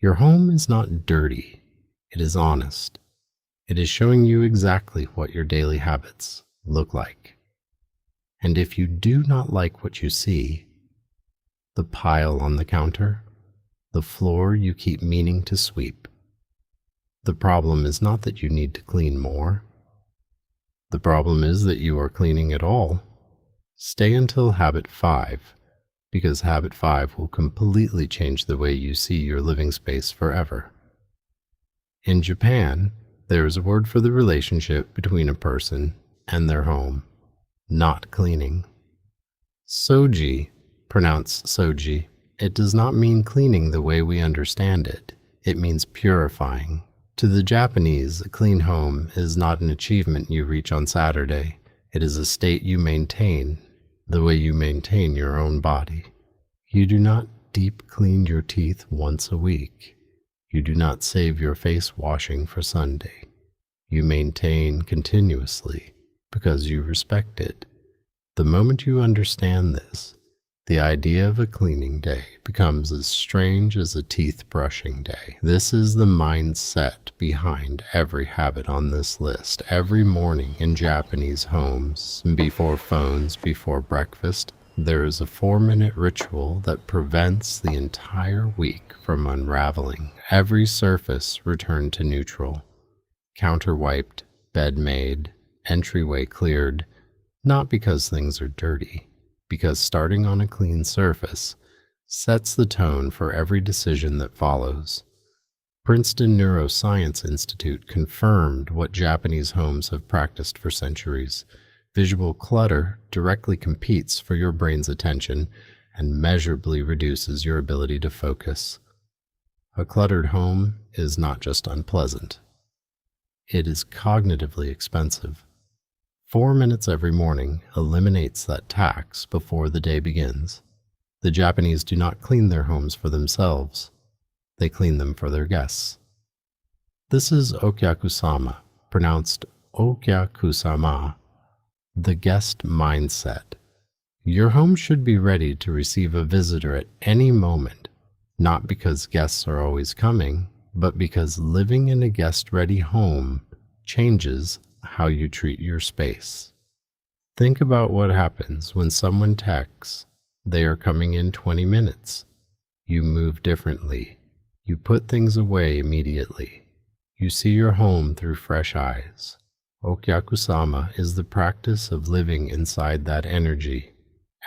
Your home is not dirty, it is honest. It is showing you exactly what your daily habits look like. And if you do not like what you see, the pile on the counter, the floor you keep meaning to sweep, the problem is not that you need to clean more. The problem is that you are cleaning at all. Stay until habit 5, because habit 5 will completely change the way you see your living space forever. In Japan, there is a word for the relationship between a person and their home: not cleaning. Soji, pronounced Soji, it does not mean cleaning the way we understand it. It means purifying. To the Japanese, a clean home is not an achievement you reach on Saturday. It is a state you maintain, the way you maintain your own body. You do not deep clean your teeth once a week. You do not save your face washing for Sunday. You maintain continuously because you respect it. The moment you understand this, the idea of a cleaning day becomes as strange as a teeth brushing day. This is the mindset behind every habit on this list. Every morning in Japanese homes, before phones, before breakfast, there is a 4-minute ritual that prevents the entire week from unraveling. Every surface returned to neutral. Counter wiped, bed made, entryway cleared, not because things are dirty, because starting on a clean surface sets the tone for every decision that follows. Princeton Neuroscience Institute confirmed what Japanese homes have practiced for centuries. Visual clutter directly competes for your brain's attention and measurably reduces your ability to focus. A cluttered home is not just unpleasant. It is cognitively expensive. 4 minutes every morning eliminates that tax before the day begins. The Japanese do not clean their homes for themselves. They clean them for their guests. This is okyakusama, pronounced okyakusama, the guest mindset. Your home should be ready to receive a visitor at any moment, not because guests are always coming, but because living in a guest-ready home changes how you treat your space. Think about what happens when someone texts, they are coming in 20 minutes. You move differently. You put things away immediately. You see your home through fresh eyes. Okyakusama is the practice of living inside that energy.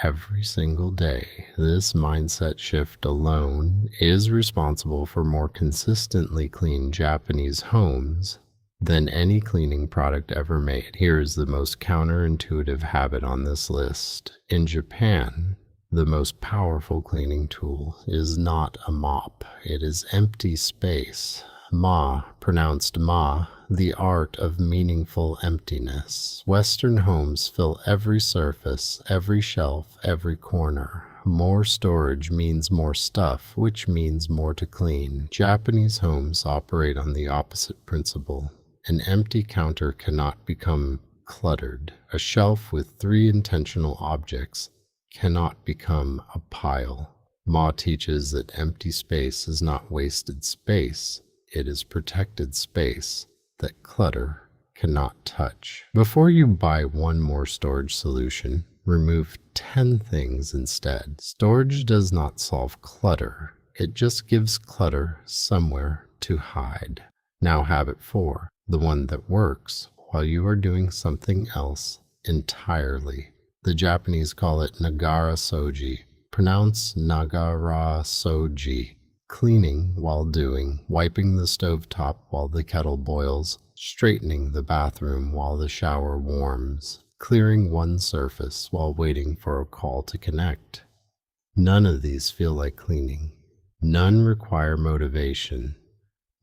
Every single day, this mindset shift alone is responsible for more consistently clean Japanese homes than any cleaning product ever made. Here is the most counterintuitive habit on this list. In Japan, the most powerful cleaning tool is not a mop. It is empty space. Ma, pronounced ma, the art of meaningful emptiness. Western homes fill every surface, every shelf, every corner. More storage means more stuff, which means more to clean. Japanese homes operate on the opposite principle. An empty counter cannot become cluttered. A shelf with 3 intentional objects cannot become a pile. Ma teaches that empty space is not wasted space. It is protected space that clutter cannot touch. Before you buy one more storage solution, remove 10 things instead. Storage does not solve clutter. It just gives clutter somewhere to hide. Now habit 4, the one that works while you are doing something else entirely. The Japanese call it Nagara Soji, pronounced Nagara Soji. Cleaning while doing, wiping the stovetop while the kettle boils, straightening the bathroom while the shower warms, clearing one surface while waiting for a call to connect. None of these feel like cleaning. None require motivation.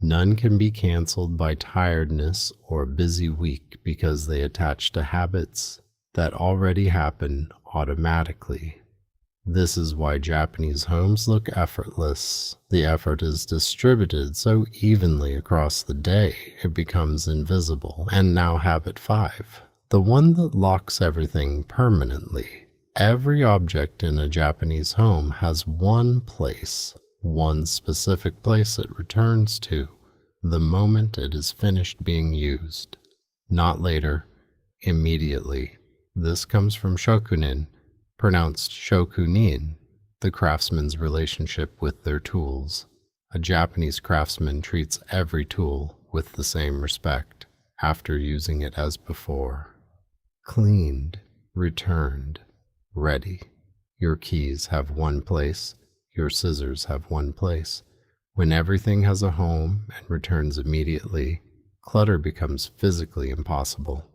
None can be canceled by tiredness or a busy week because they attach to habits that already happen automatically. This is why Japanese homes look effortless. The effort is distributed so evenly across the day it becomes invisible. And now habit 5, the one that locks everything permanently. Every object in a Japanese home has one place, one specific place it returns to the moment it is finished being used, not later, immediately. This comes from Shokunin, pronounced Shokunin, the craftsman's relationship with their tools. A Japanese craftsman treats every tool with the same respect after using it as before. Cleaned, returned, ready. Your keys have one place, your scissors have one place. When everything has a home and returns immediately, clutter becomes physically impossible.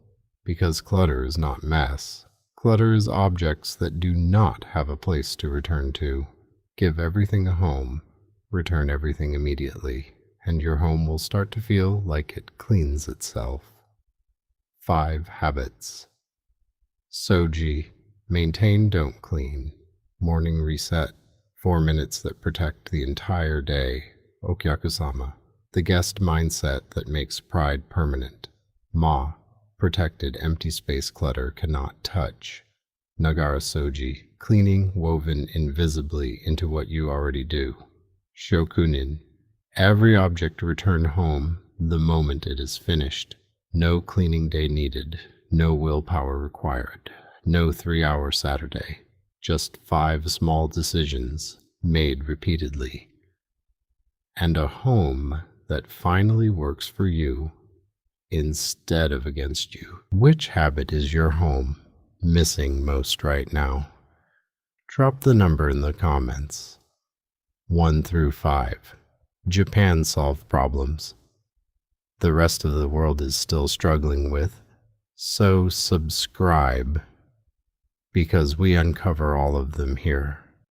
Because clutter is not mess. Clutter is objects that do not have a place to return to. Give everything a home, return everything immediately, and your home will start to feel like it cleans itself. 5 habits. Soji, maintain, don't clean. Morning reset, 4 minutes that protect the entire day. Okyakusama, the guest mindset that makes pride permanent. Ma, protected empty space clutter cannot touch. Nagara Soji, cleaning woven invisibly into what you already do. Shokunin, every object returned home the moment it is finished. No cleaning day needed, no willpower required, no 3-hour Saturday. Just 5 small decisions made repeatedly. And a home that finally works for you instead of against you. Which habit is your home missing most right now? Drop the number in the comments. 1 through 5. Japan solved problems the rest of the world is still struggling with, so subscribe, because we uncover all of them here.